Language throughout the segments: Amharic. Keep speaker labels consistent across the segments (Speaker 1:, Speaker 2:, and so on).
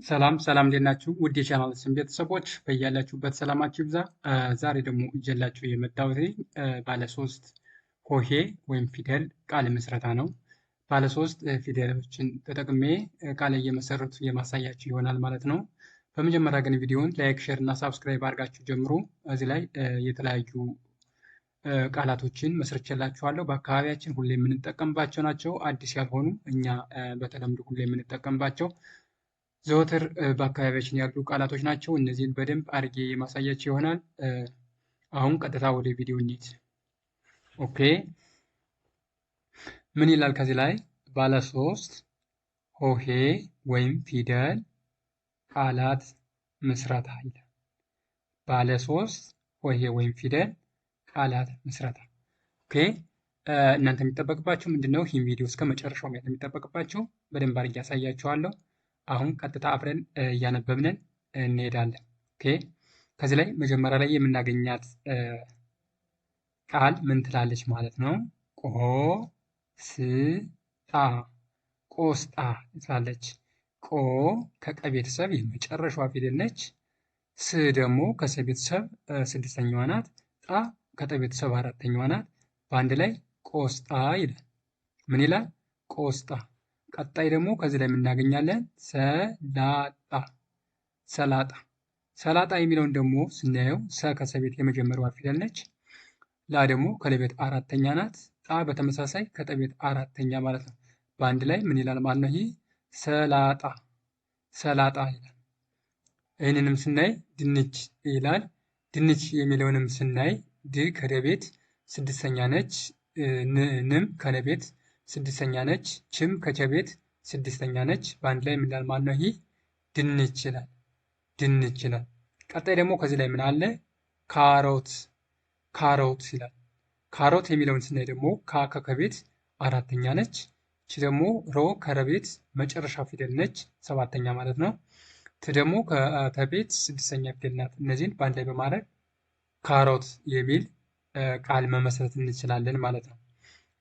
Speaker 1: ሰላም ሰላም እንዴት ናችሁ? ውድ የቻናል ስም ቤተሰቦች በያላችሁበት ሰላማችሁ ይብዛ። ዛሬ ደግሞ ይዤላችሁ የመጣሁት ባለ ሶስት ሆሄ ወይም ፊደል ቃል ምስረታ ነው። ባለ ሶስት ፊደሎችን ተጠቅሜ ቃል እየመሰረቱ የማሳያችሁ ይሆናል ማለት ነው። በመጀመሪያ ግን ቪዲዮውን ላይክ፣ ሼር እና ሳብስክራይብ አድርጋችሁ ጀምሩ። እዚህ ላይ የተለያዩ ቃላቶችን መስርቼላችኋለሁ። በአካባቢያችን ሁሌ የምንጠቀምባቸው ናቸው። አዲስ ያልሆኑ እኛ በተለምዶ ሁሌ የምንጠቀምባቸው ዘወትር በአካባቢያችን ያሉ ቃላቶች ናቸው። እነዚህን በደንብ አድርጌ የማሳያቸው ይሆናል። አሁን ቀጥታ ወደ ቪዲዮ እንሂድ። ኦኬ፣ ምን ይላል ከዚህ ላይ? ባለ ሶስት ሆሄ ወይም ፊደል ቃላት ምስረታ ይላል። ባለ ሶስት ሆሄ ወይም ፊደል ቃላት ምስረታ። ኦኬ፣ እናንተ የሚጠበቅባችሁ ምንድነው? ይህን ቪዲዮ እስከ መጨረሻው ማየት የሚጠበቅባችሁ። በደንብ አድርጌ ያሳያችኋለሁ። አሁን ቀጥታ አብረን እያነበብንን እንሄዳለን። ኦኬ፣ ከዚህ ላይ መጀመሪያ ላይ የምናገኛት ቃል ምን ትላለች ማለት ነው? ቆስጣ፣ ቆስጣ ትላለች። ቆ ከቀ ቤተሰብ የመጨረሻዋ ፊደል ነች። ስ ደግሞ ከሰ ቤተሰብ ስድስተኛዋ ናት። ጣ ከጠ ቤተሰብ አራተኛዋ ናት። በአንድ ላይ ቆስጣ ይላል። ምን ይላል? ቆስጣ። ቀጣይ ደግሞ ከዚህ ላይ የምናገኛለን ሰላጣ፣ ሰላጣ። ሰላጣ የሚለውን ደግሞ ስናየው ሰ ከሰቤት የመጀመሪያዋ ፊደል ነች። ላ ደግሞ ከለቤት አራተኛ ናት። ጣ በተመሳሳይ ከጠቤት አራተኛ ማለት ነው። በአንድ ላይ ምን ይላል ማለት ነው? ይህ ሰላጣ፣ ሰላጣ ይላል። ይህንንም ስናይ ድንች ይላል። ድንች የሚለውንም ስናይ ድ ከደቤት ስድስተኛ ነች። ንም ከነቤት ስድስተኛ ነች። ችም ከቸቤት ስድስተኛ ነች። በአንድ ላይ ምን ይላል ማለት ነው? ይህ ድንች ይላል፣ ድንች ይላል። ቀጣይ ደግሞ ከዚህ ላይ ምን አለ? ካሮት፣ ካሮት ይላል። ካሮት የሚለውን ስናይ ደግሞ ካ ከከቤት አራተኛ ነች። ች ደግሞ ሮ ከረቤት መጨረሻ ፊደል ነች፣ ሰባተኛ ማለት ነው። ት ደግሞ ከተቤት ስድስተኛ ፊደል ናት። እነዚህን በአንድ ላይ በማድረግ ካሮት የሚል ቃል መመስረት እንችላለን ማለት ነው።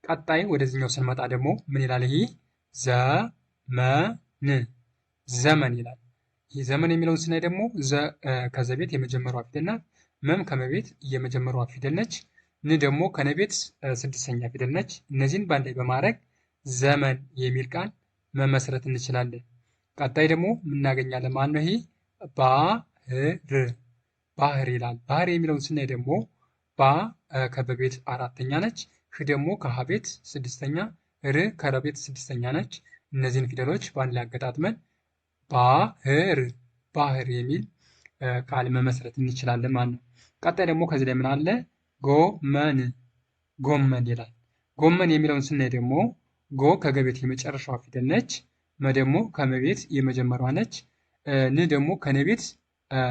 Speaker 1: ቀጣይ ወደዚህኛው ስንመጣ ደግሞ ምን ይላል? ይህ ዘመን፣ ዘመን ይላል። ይህ ዘመን የሚለውን ስናይ ደግሞ ዘ ከዘቤት የመጀመሪያዋ ፊደል ናት። መም ከመቤት የመጀመሪያዋ ፊደል ነች። ን ደግሞ ከነቤት ስድስተኛ ፊደል ነች። እነዚህን በአንድ ላይ በማድረግ ዘመን የሚል ቃል መመስረት እንችላለን። ቀጣይ ደግሞ የምናገኛለን ማለት ነው። ይህ ባህር፣ ባህር ይላል። ባህር የሚለውን ስናይ ደግሞ ባ ከበቤት አራተኛ ነች። ህ ደግሞ ከሀቤት ስድስተኛ፣ ር ከረቤት ስድስተኛ ነች። እነዚህን ፊደሎች በአንድ ላይ አገጣጥመን ባህር፣ ባህር የሚል ቃል መመስረት እንችላለን ማለት ነው። ቀጣይ ደግሞ ከዚህ ላይ ምን አለ? ጎመን፣ ጎመን ይላል። ጎመን የሚለውን ስናይ ደግሞ ጎ ከገቤት የመጨረሻዋ ፊደል ነች። መ ደግሞ ከመቤት የመጀመሪያዋ ነች። ን ደግሞ ከነቤት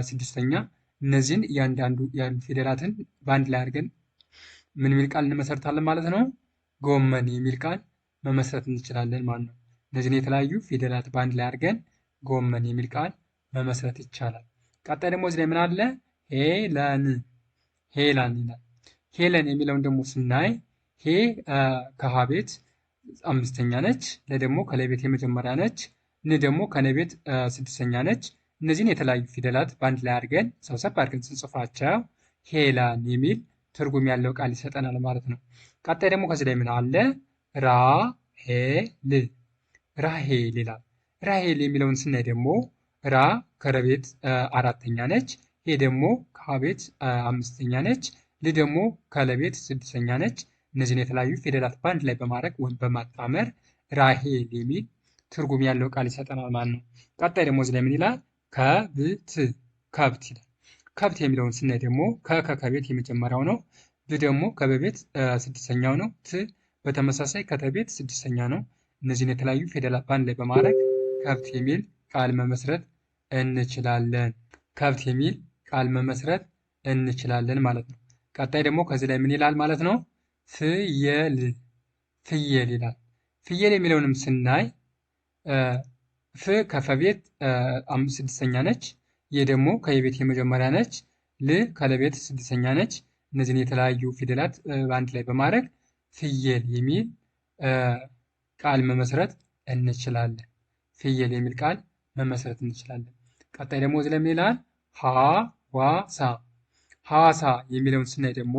Speaker 1: ስድስተኛ። እነዚህን እያንዳንዱ ያሉ ፊደላትን በአንድ ላይ አድርገን ምን የሚል ቃል እንመሰርታለን ማለት ነው? ጎመን የሚል ቃል መመስረት እንችላለን ማለት ነው። እነዚህን የተለያዩ ፊደላት በአንድ ላይ አድርገን ጎመን የሚል ቃል መመስረት ይቻላል። ቀጣይ ደግሞ እዚህ ላይ ምን አለ? ሄለን፣ ሄለን ይላል። ሄለን የሚለውን ደግሞ ስናይ ሄ ከሀ ቤት አምስተኛ ነች። ለ ደግሞ ከለቤት የመጀመሪያ ነች። ን ደግሞ ከነቤት ስድስተኛ ነች። እነዚህን የተለያዩ ፊደላት በአንድ ላይ አድርገን ሰብሰብ አድርገን ስንጽፋቸው ሄላን የሚል ትርጉም ያለው ቃል ይሰጠናል ማለት ነው። ቀጣይ ደግሞ ከዚህ ላይ ምን አለ? ራሄል፣ ራሄል ይላል። ራሄል የሚለውን ስናይ ደግሞ ራ ከረቤት አራተኛ ነች። ሄ ደግሞ ከሀቤት አምስተኛ ነች። ል ደግሞ ከለቤት ስድስተኛ ነች። እነዚህን የተለያዩ ፊደላት በአንድ ላይ በማድረግ ወይም በማጣመር ራሄል የሚል ትርጉም ያለው ቃል ይሰጠናል ማለት ነው። ቀጣይ ደግሞ እዚህ ላይ ምን ይላል? ከብት፣ ከብት ይላል። ከብት የሚለውን ስናይ ደግሞ ከቤት የመጀመሪያው ነው። ብ ደግሞ ከበቤት ስድስተኛው ነው። ት በተመሳሳይ ከተቤት ስድስተኛ ነው። እነዚህን የተለያዩ ፊደላት በአንድ ላይ በማድረግ ከብት የሚል ቃል መመስረት እንችላለን። ከብት የሚል ቃል መመስረት እንችላለን ማለት ነው። ቀጣይ ደግሞ ከዚህ ላይ ምን ይላል ማለት ነው? ፍየል፣ ፍየል ይላል። ፍየል የሚለውንም ስናይ ፍ ከፈቤት ስድስተኛ ነች። የ ደግሞ ከየቤት የመጀመሪያ ነች። ል ከለቤት ስድስተኛ ነች። እነዚህን የተለያዩ ፊደላት በአንድ ላይ በማድረግ ፍየል የሚል ቃል መመስረት እንችላለን። ፍየል የሚል ቃል መመስረት እንችላለን። ቀጣይ ደግሞ እዚህ ላይ ምን ይላል? ሐዋሳ። ሐዋሳ የሚለውን ስናይ ደግሞ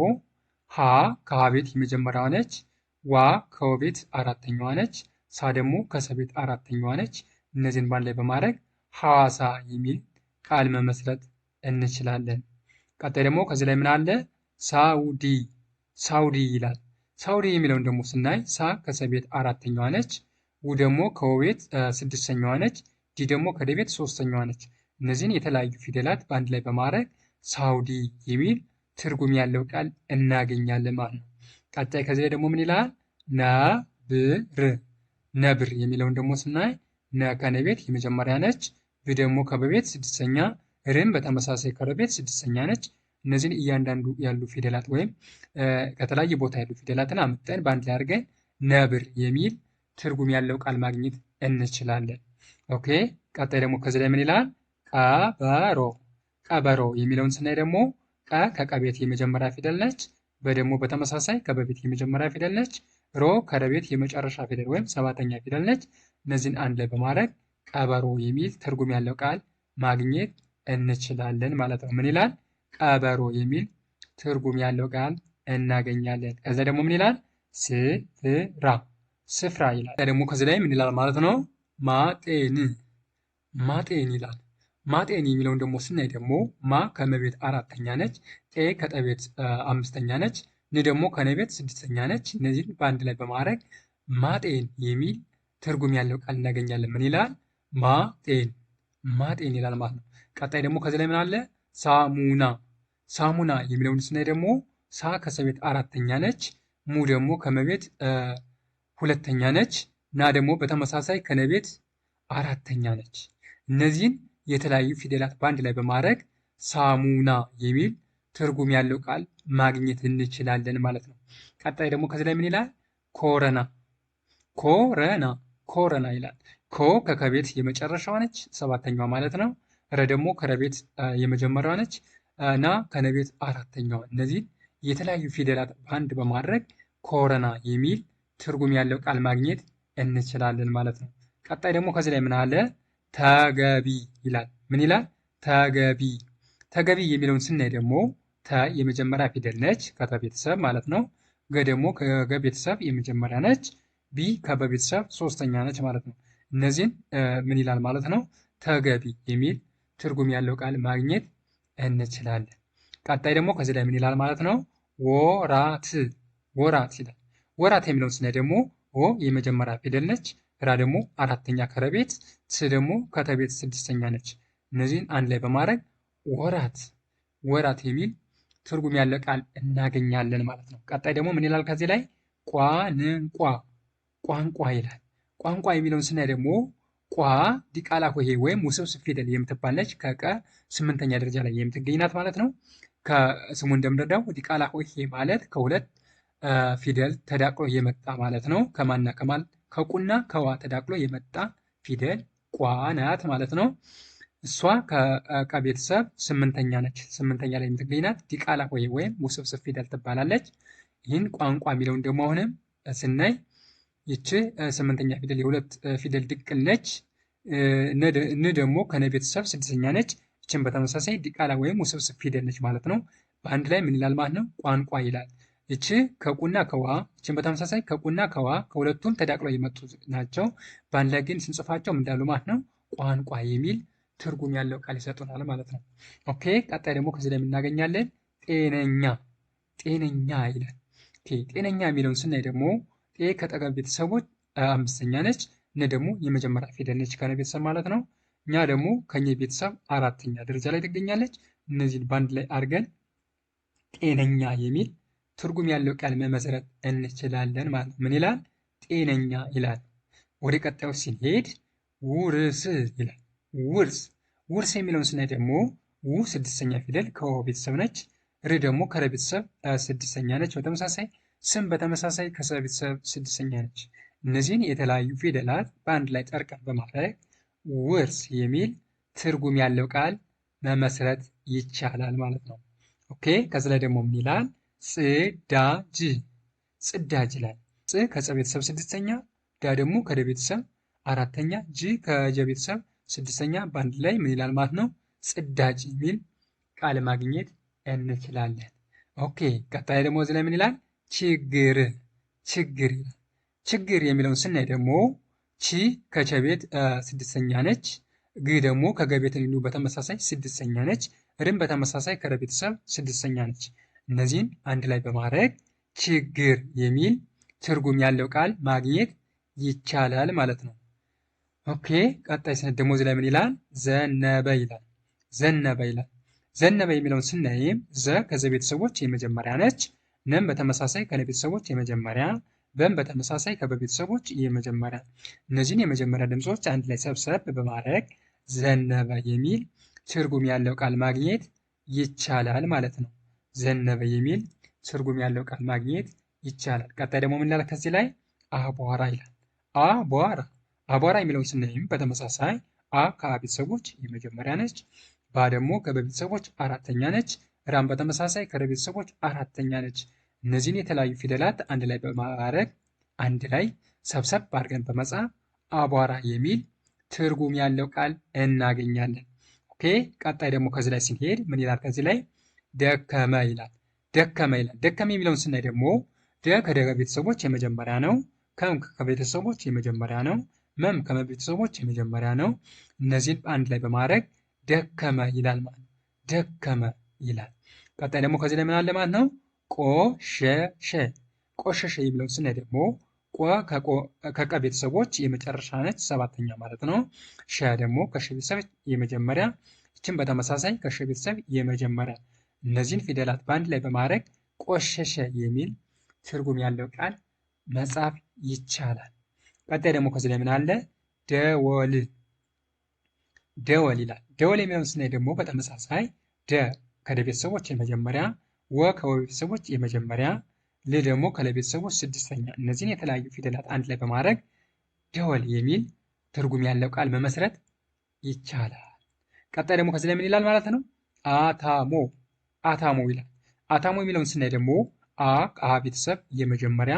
Speaker 1: ሀ ከሀ ቤት የመጀመሪያዋ ነች። ዋ ከወ ቤት አራተኛዋ ነች። ሳ ደግሞ ከሰ ቤት አራተኛዋ ነች። እነዚህን ባንድ ላይ በማድረግ ሐዋሳ የሚል ቃል መመስረት እንችላለን። ቀጣይ ደግሞ ከዚህ ላይ ምን አለ? ሳውዲ። ሳውዲ ይላል። ሳውዲ የሚለውን ደግሞ ስናይ ሳ ከሰ ቤት አራተኛዋ ነች። ው ደግሞ ከወ ቤት ስድስተኛዋ ነች። ዲ ደግሞ ከደ ቤት ሶስተኛዋ ነች። እነዚህን የተለያዩ ፊደላት በአንድ ላይ በማድረግ ሳውዲ የሚል ትርጉም ያለው ቃል እናገኛለን ማለት ነው። ቀጣይ ከዚህ ላይ ደግሞ ምን ይላል? ነብር። ነብር የሚለውን ደግሞ ስናይ ነ ከነ ቤት የመጀመሪያ ነች። ብ ደግሞ ከበቤት ስድስተኛ፣ ርም በተመሳሳይ ከረቤት ስድስተኛ ነች። እነዚህን እያንዳንዱ ያሉ ፊደላት ወይም ከተለያየ ቦታ ያሉ ፊደላትን አምጠን በአንድ ላይ አድርገን ነብር የሚል ትርጉም ያለው ቃል ማግኘት እንችላለን። ኦኬ። ቀጣይ ደግሞ ከዚህ ላይ ምን ይላል? ቀበሮ። ቀበሮ የሚለውን ስናይ ደግሞ ቀ ከቀቤት የመጀመሪያ ፊደል ነች። በደግሞ በተመሳሳይ ከበቤት የመጀመሪያ ፊደል ነች። ሮ ከረቤት የመጨረሻ ፊደል ወይም ሰባተኛ ፊደል ነች። እነዚህን አንድ ላይ በማድረግ ቀበሮ የሚል ትርጉም ያለው ቃል ማግኘት እንችላለን ማለት ነው። ምን ይላል? ቀበሮ የሚል ትርጉም ያለው ቃል እናገኛለን። ከዛ ደግሞ ምን ይላል? ስፍራ። ስፍራ ይላል። ደግሞ ከዚህ ላይ ምን ይላል ማለት ነው? ማጤን። ማጤን ይላል። ማጤን የሚለውን ደግሞ ስናይ ደግሞ ማ ከመቤት አራተኛ ነች። ጤ ከጠቤት አምስተኛ ነች። ን ደግሞ ከነቤት ስድስተኛ ነች። እነዚህን በአንድ ላይ በማድረግ ማጤን የሚል ትርጉም ያለው ቃል እናገኛለን። ምን ይላል? ማጤን። ማጤን ይላል ማለት ነው። ቀጣይ ደግሞ ከዚህ ላይ ምን አለ? ሳሙና። ሳሙና የሚለውን ስናይ ደግሞ ሳ ከሰቤት አራተኛ ነች። ሙ ደግሞ ከመቤት ሁለተኛ ነች። ና ደግሞ በተመሳሳይ ከነቤት አራተኛ ነች። እነዚህን የተለያዩ ፊደላት በአንድ ላይ በማድረግ ሳሙና የሚል ትርጉም ያለው ቃል ማግኘት እንችላለን ማለት ነው። ቀጣይ ደግሞ ከዚህ ላይ ምን ይላል? ኮረና። ኮረና። ኮረና ይላል። ኮ ከከቤት የመጨረሻዋ ነች፣ ሰባተኛዋ ማለት ነው። ረ ደግሞ ከረቤት የመጀመሪያዋ ነች። ና ከነቤት አራተኛዋ። እነዚህን የተለያዩ ፊደላት በአንድ በማድረግ ኮረና የሚል ትርጉም ያለው ቃል ማግኘት እንችላለን ማለት ነው። ቀጣይ ደግሞ ከዚህ ላይ ምን አለ? ተገቢ ይላል። ምን ይላል? ተገቢ። ተገቢ የሚለውን ስናይ ደግሞ ተ የመጀመሪያ ፊደል ነች ከተ ቤተሰብ ማለት ነው። ገ ደግሞ ከገ ቤተሰብ የመጀመሪያ ነች። ቢ ከበ ቤተሰብ ሶስተኛ ነች ማለት ነው። እነዚህን ምን ይላል ማለት ነው? ተገቢ የሚል ትርጉም ያለው ቃል ማግኘት እንችላለን። ቀጣይ ደግሞ ከዚህ ላይ ምን ይላል ማለት ነው? ወራት። ወራት ይላል። ወራት የሚለውን ስናይ ደግሞ ወ የመጀመሪያ ፊደል ነች። ራ ደግሞ አራተኛ ከረቤት፣ ስ ደግሞ ከተቤት ስድስተኛ ነች። እነዚህን አንድ ላይ በማድረግ ወራት። ወራት የሚል ትርጉም ያለው ቃል እናገኛለን ማለት ነው። ቀጣይ ደግሞ ምን ይላል ከዚህ ላይ? ቋንቋ። ቋንቋ ይላል። ቋንቋ የሚለውን ስናይ ደግሞ ቋ ዲቃላ ሆሄ ወይም ውስብስብ ፊደል የምትባል ነች። ከቀ ስምንተኛ ደረጃ ላይ የምትገኝ ናት ማለት ነው። ከስሙ እንደምንረዳው ዲቃላ ሆሄ ማለት ከሁለት ፊደል ተዳቅሎ የመጣ ማለት ነው። ከማና ከማል ከቁና ከዋ ተዳቅሎ የመጣ ፊደል ቋ ናት ማለት ነው። እሷ ከቀ ቤተሰብ ስምንተኛ ነች። ስምንተኛ ላይ የምትገኝ ናት። ዲቃላ ሆሄ ወይም ውስብስብ ፊደል ትባላለች። ይህን ቋንቋ የሚለውን ደግሞ አሁንም ስናይ ይቺ ስምንተኛ ፊደል የሁለት ፊደል ድቅል ነች። ን ደግሞ ከነ ቤተሰብ ስድስተኛ ነች። ይችን በተመሳሳይ ዲቃላ ወይም ውስብስብ ፊደል ነች ማለት ነው። በአንድ ላይ ምን ይላል ማለት ነው? ቋንቋ ይላል። ይቺ ከቁና ከዋ፣ ይችን በተመሳሳይ ከቁና ከዋ ከሁለቱም ተዳቅለው የመጡ ናቸው። በአንድ ላይ ግን ስንጽፋቸው እንዳሉ ማለት ነው ቋንቋ የሚል ትርጉም ያለው ቃል ይሰጡናል ማለት ነው። ኦኬ። ቀጣይ ደግሞ ከዚህ ላይ የምናገኛለን ጤነኛ። ጤነኛ ይላል። ጤነኛ የሚለውን ስናይ ደግሞ ጤ ከጠ ቤተሰቦች አምስተኛ ነች። እነ ደግሞ የመጀመሪያ ፊደል ነች ከነ ቤተሰብ ማለት ነው። እኛ ደግሞ ከኛ ቤተሰብ አራተኛ ደረጃ ላይ ትገኛለች። እነዚህን በአንድ ላይ አድርገን ጤነኛ የሚል ትርጉም ያለው ቃል መመስረት እንችላለን ማለት ነው። ምን ይላል? ጤነኛ ይላል። ወደ ቀጣዩ ስንሄድ ውርስ ይላል። ውርስ። ውርስ የሚለውን ስናይ ደግሞ ው ስድስተኛ ፊደል ከወ ቤተሰብ ነች። ር ደግሞ ከረ ቤተሰብ ስድስተኛ ነች። በተመሳሳይ ስም በተመሳሳይ ከሰ ቤተሰብ ስድስተኛ ነች። እነዚህን የተለያዩ ፊደላት በአንድ ላይ ጠርቀን በማድረግ ውርስ የሚል ትርጉም ያለው ቃል መመስረት ይቻላል ማለት ነው። ኦኬ። ከዚህ ላይ ደግሞ ምን ይላል? ጽዳጅ። ጽዳጅ ይላል። ጽ ከጸ ቤተሰብ ስድስተኛ፣ ዳ ደግሞ ከደ ቤተሰብ አራተኛ፣ ጅ ከጀ ቤተሰብ ስድስተኛ በአንድ ላይ ምን ይላል ማለት ነው? ጽዳጅ የሚል ቃል ማግኘት እንችላለን። ኦኬ ቀጣይ ደግሞ እዚህ ላይ ምን ይላል? ችግር ችግር ይላል። ችግር የሚለውን ስናይ ደግሞ ቺ ከቸ ቤት ስድስተኛ ነች። ግ ደግሞ ከገ ቤት እንዲሁ በተመሳሳይ ስድስተኛ ነች። ርም በተመሳሳይ ከረ ቤተሰብ ስድስተኛ ነች። እነዚህን አንድ ላይ በማድረግ ችግር የሚል ትርጉም ያለው ቃል ማግኘት ይቻላል ማለት ነው። ኦኬ ቀጣይ ስነት ደግሞ እዚህ ላይ ምን ይላል? ዘነበ ይላል። ዘነበ ይላል። ዘነበ የሚለውን ስናይም ዘ ከዘ ቤተሰቦች የመጀመሪያ ነች። ነም በተመሳሳይ ከነ ቤተሰቦች የመጀመሪያ፣ በም በተመሳሳይ ከበ ቤተሰቦች የመጀመሪያ። እነዚህን የመጀመሪያ ድምፆች አንድ ላይ ሰብሰብ በማድረግ ዘነበ የሚል ትርጉም ያለው ቃል ማግኘት ይቻላል ማለት ነው። ዘነበ የሚል ትርጉም ያለው ቃል ማግኘት ይቻላል። ቀጣይ ደግሞ ምን ይላል ከዚህ ላይ? አቧራ ይላል። አቧራ አቧራ የሚለውን ስናይም በተመሳሳይ አ ከአ ቤተሰቦች የመጀመሪያ ነች። ባ ደግሞ ከበ ቤተሰቦች አራተኛ ነች። ራም በተመሳሳይ ከረ ቤተሰቦች አራተኛ ነች። እነዚህን የተለያዩ ፊደላት አንድ ላይ በማድረግ አንድ ላይ ሰብሰብ አድርገን በመጻፍ አቧራ የሚል ትርጉም ያለው ቃል እናገኛለን። ኦኬ ቀጣይ ደግሞ ከዚህ ላይ ስንሄድ ምን ይላል ከዚህ ላይ? ደከመ ይላል። ደከመ ይላል። ደከመ የሚለውን ስናይ ደግሞ ደ ከደ ቤተሰቦች የመጀመሪያ ነው። ከም ከቤተሰቦች የመጀመሪያ ነው። መም ከመቤተሰቦች የመጀመሪያ ነው። እነዚህን አንድ ላይ በማድረግ ደከመ ይላል ማለት ነው። ደከመ ይላል። ቀጣይ ደግሞ ከዚህ ላይ ምን አለ ማለት ነው? ቆሸሸ። ቆሸሸ የሚለውን ስናይ ደግሞ ቆ ከቀ ቤተሰቦች የመጨረሻ ነች፣ ሰባተኛ ማለት ነው። ሸ ደግሞ ከሸ ቤተሰብ የመጀመሪያ፣ ይችን በተመሳሳይ ከሸ ቤተሰብ የመጀመሪያ። እነዚህን ፊደላት በአንድ ላይ በማድረግ ቆሸሸ የሚል ትርጉም ያለው ቃል መጻፍ ይቻላል። ቀጣይ ደግሞ ከዚህ ላይ ምን አለ? ደወል። ደወል ይላል። ደወል የሚለውን ስናይ ደግሞ በተመሳሳይ ደ ከደ ቤተሰቦች የመጀመሪያ፣ ወ ከወ ቤተሰቦች የመጀመሪያ፣ ል ደግሞ ከለ ቤተሰቦች ስድስተኛ። እነዚህን የተለያዩ ፊደላት አንድ ላይ በማድረግ ደወል የሚል ትርጉም ያለው ቃል መመስረት ይቻላል። ቀጣይ ደግሞ ከዚህ ላይ ምን ይላል ማለት ነው? አታሞ። አታሞ ይላል። አታሞ የሚለውን ስናይ ደግሞ አ ከአ ቤተሰብ የመጀመሪያ፣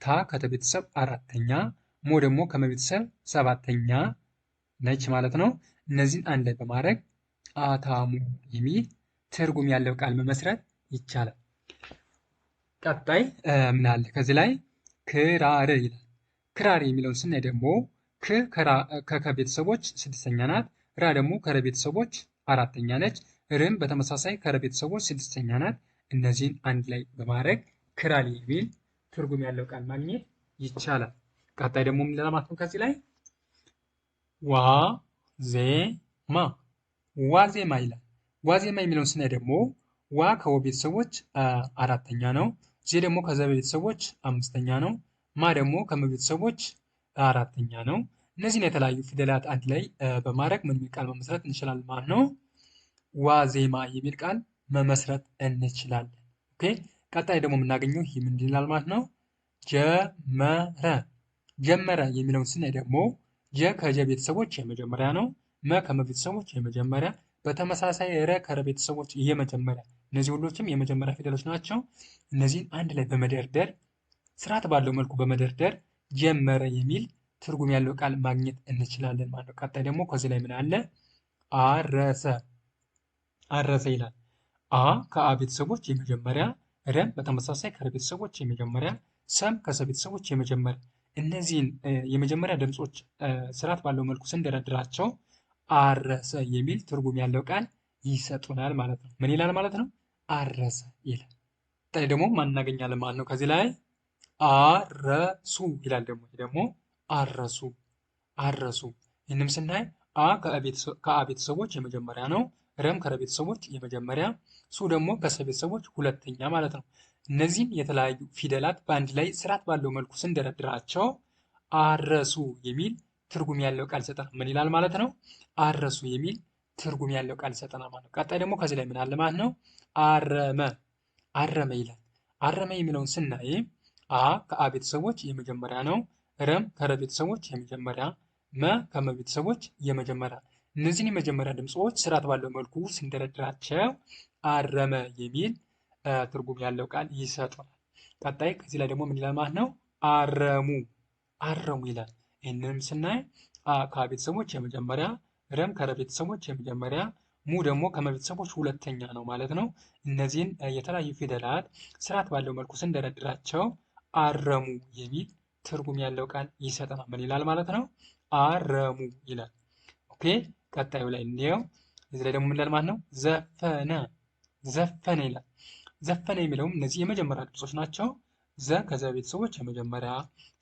Speaker 1: ታ ከተ ቤተሰብ አራተኛ፣ ሞ ደግሞ ከመ ቤተሰብ ሰባተኛ ነች ማለት ነው። እነዚህን አንድ ላይ በማድረግ አታሞ የሚል ትርጉም ያለው ቃል መመስረት ይቻላል። ቀጣይ ምን አለ ከዚህ ላይ? ክራር ይላል። ክራር የሚለውን ስናይ ደግሞ ከከ ቤተሰቦች ስድስተኛ ናት። ራ ደግሞ ከረ ቤተሰቦች አራተኛ ነች። ርም በተመሳሳይ ከረ ቤተሰቦች ስድስተኛ ናት። እነዚህን አንድ ላይ በማድረግ ክራር የሚል ትርጉም ያለው ቃል ማግኘት ይቻላል። ቀጣይ ደግሞ ምን ለማለት ነው ከዚህ ላይ? ዋዜማ። ዋዜማ ይላል። ዋዜማ የሚለውን ስናይ ደግሞ ዋ ከወ ቤተሰቦች አራተኛ ነው። ዜ ደግሞ ከዘ ቤተሰቦች አምስተኛ ነው። ማ ደግሞ ከመ ቤተሰቦች አራተኛ ነው። እነዚህን የተለያዩ ፊደላት አንድ ላይ በማድረግ ምን የሚል ቃል መመስረት እንችላለን ማለት ነው? ዋዜማ የሚል ቃል መመስረት እንችላለን። ኦኬ ቀጣይ ደግሞ የምናገኘው ይህ ምንድን ይላል ማለት ነው? ጀመረ። ጀመረ የሚለውን ስናይ ደግሞ ጀ ከጀ ቤተሰቦች የመጀመሪያ ነው። መ ከመ ቤተሰቦች የመጀመሪያ፣ በተመሳሳይ ረ ከረ ቤተሰቦች የመጀመሪያ። እነዚህ ሁሎችም የመጀመሪያ ፊደሎች ናቸው። እነዚህን አንድ ላይ በመደርደር ስርዓት ባለው መልኩ በመደርደር ጀመረ የሚል ትርጉም ያለው ቃል ማግኘት እንችላለን ማለት ነው። ቀጣይ ደግሞ ከዚህ ላይ ምን አለ? አረሰ። አረሰ ይላል። አ ከአ ቤተሰቦች የመጀመሪያ፣ ረም በተመሳሳይ ከረ ቤተሰቦች የመጀመሪያ፣ ሰም ከሰ ቤተሰቦች የመጀመሪያ። እነዚህን የመጀመሪያ ድምፆች ስርዓት ባለው መልኩ ስንደረድራቸው አረሰ የሚል ትርጉም ያለው ቃል ይሰጡናል ማለት ነው። ምን ይላል ማለት ነው? አረሰ ይላል። ቀጣይ ደግሞ ማን እናገኛለን ማለት ነው? ከዚህ ላይ አረሱ ይላል። ደግሞ አረሱ። አረሱ ይህንም ስናይ አ ከአ ቤተሰቦች የመጀመሪያ ነው። ረም ከረ ቤተሰቦች የመጀመሪያ፣ ሱ ደግሞ ከሰ ቤተሰቦች ሁለተኛ ማለት ነው። እነዚህም የተለያዩ ፊደላት በአንድ ላይ ስርዓት ባለው መልኩ ስንደረድራቸው አረሱ የሚል ትርጉም ያለው ቃል ይሰጠናል። ምን ይላል ማለት ነው? አረሱ የሚል ትርጉም ያለው ቃል ይሰጠናል ማለት ነው። ቀጣይ ደግሞ ከዚህ ላይ ምን አለ ማለት ነው? አረመ። አረመ ይላል። አረመ የሚለውን ስናይ አ ከአ ቤተሰቦች የመጀመሪያ ነው። ረም ከረ ቤተሰቦች የመጀመሪያ፣ መ ከመ ቤተሰቦች የመጀመሪያ። እነዚህን የመጀመሪያ ድምፆች ስርዓት ባለው መልኩ ስንደረድራቸው አረመ የሚል ትርጉም ያለው ቃል ይሰጡናል። ቀጣይ ከዚህ ላይ ደግሞ ምን ይላል ማለት ነው? አረሙ። አረሙ ይላል። ይህንንም ስናይ አ ከአ ቤተሰቦች የመጀመሪያ፣ ረም ከረቤተሰቦች የመጀመሪያ፣ ሙ ደግሞ ከመቤተሰቦች ሁለተኛ ነው ማለት ነው። እነዚህን የተለያዩ ፊደላት ስርዓት ባለው መልኩ ስንደረድራቸው አረሙ የሚል ትርጉም ያለው ቃል ይሰጠናል። ምን ይላል ማለት ነው? አረሙ ይላል። ኦኬ ቀጣዩ ላይ እንየው። እዚህ ላይ ደግሞ ምን ይላል ማለት ነው? ዘፈነ ዘፈነ ይላል። ዘፈነ የሚለውም እነዚህ የመጀመሪያ ድምጾች ናቸው። ዘ ከዘ ቤተሰቦች የመጀመሪያ፣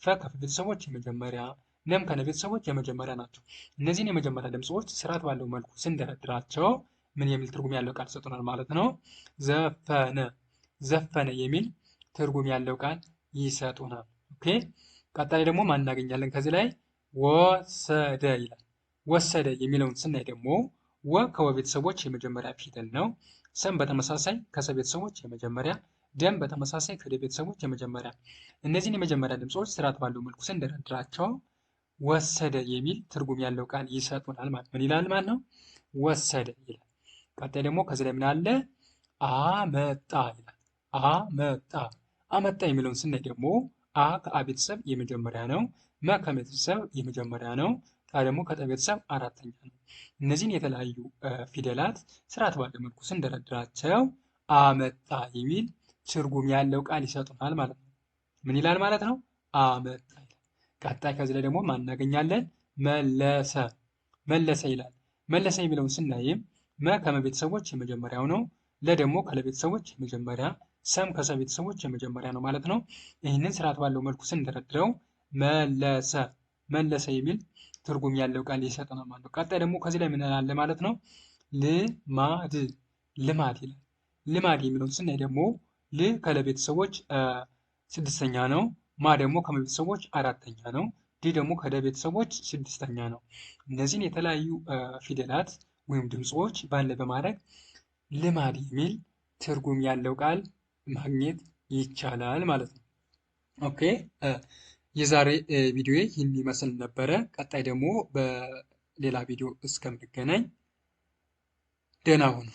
Speaker 1: ፈ ከፈ ቤተሰቦች የመጀመሪያ፣ ለም ከነ ቤተሰቦች የመጀመሪያ ናቸው። እነዚህን የመጀመሪያ ድምጾች ስርዓት ባለው መልኩ ስንደረድራቸው ምን የሚል ትርጉም ያለው ቃል ይሰጡናል ማለት ነው? ዘፈነ ዘፈነ የሚል ትርጉም ያለው ቃል ይሰጡናል። ኦኬ ቀጣይ ደግሞ ማን እናገኛለን ከዚህ ላይ? ወሰደ ይላል። ወሰደ የሚለውን ስናይ ደግሞ ወ ከወ ቤተሰቦች የመጀመሪያ ፊደል ነው። ሰም በተመሳሳይ ከሰ ቤተሰቦች የመጀመሪያ፣ ደም በተመሳሳይ ከደ ቤተሰቦች የመጀመሪያ። እነዚህን የመጀመሪያ ድምጾች ስርዓት ባለው መልኩ ስንደረድራቸው ወሰደ የሚል ትርጉም ያለው ቃል ይሰጡናል ማለት ምን ይላል ማለት ነው? ወሰደ ይላል። ቀጣይ ደግሞ ከዚህ ላይ ምን አለ? አመጣ ይላል። አመጣ አመጣ የሚለውን ስናይ ደግሞ አ ከአ ቤተሰብ የመጀመሪያ ነው። መ ከቤተሰብ የመጀመሪያ ነው። ጣ ደግሞ ከጠ ቤተሰብ አራተኛ ነው። እነዚህን የተለያዩ ፊደላት ስርዓት ባለው መልኩ ስንደረድራቸው አመጣ የሚል ትርጉም ያለው ቃል ይሰጡናል ማለት ነው። ምን ይላል ማለት ነው? አመጣ ይላል። ቀጣይ ከዚህ ላይ ደግሞ ማን እናገኛለን? መለሰ መለሰ ይላል። መለሰ የሚለውን ስናይም መ ከመቤተሰቦች የመጀመሪያው ነው። ለ ደግሞ ከለቤተሰቦች የመጀመሪያ፣ ሰም ከሰ ቤተሰቦች የመጀመሪያ ነው ማለት ነው። ይህንን ስርዓት ባለው መልኩ ስንደረድረው መለሰ መለሰ የሚል ትርጉም ያለው ቃል ይሰጠናል ማለት ነው። ቀጣይ ደግሞ ከዚህ ላይ ምን አለ ማለት ነው? ልማድ ልማድ ይላል። ልማድ የሚለውን ስናይ ደግሞ ል ከለቤተሰቦች ስድስተኛ ነው። ማ ደግሞ ከመቤተሰቦች አራተኛ ነው። ዲ ደግሞ ከደ ቤተሰቦች ስድስተኛ ነው። እነዚህን የተለያዩ ፊደላት ወይም ድምፆች ባለ በማድረግ ልማድ የሚል ትርጉም ያለው ቃል ማግኘት ይቻላል ማለት ነው። ኦኬ የዛሬ ቪዲዮ ይህን ይመስል ነበረ። ቀጣይ ደግሞ በሌላ ቪዲዮ እስከምንገናኝ ደህና ሁኑ።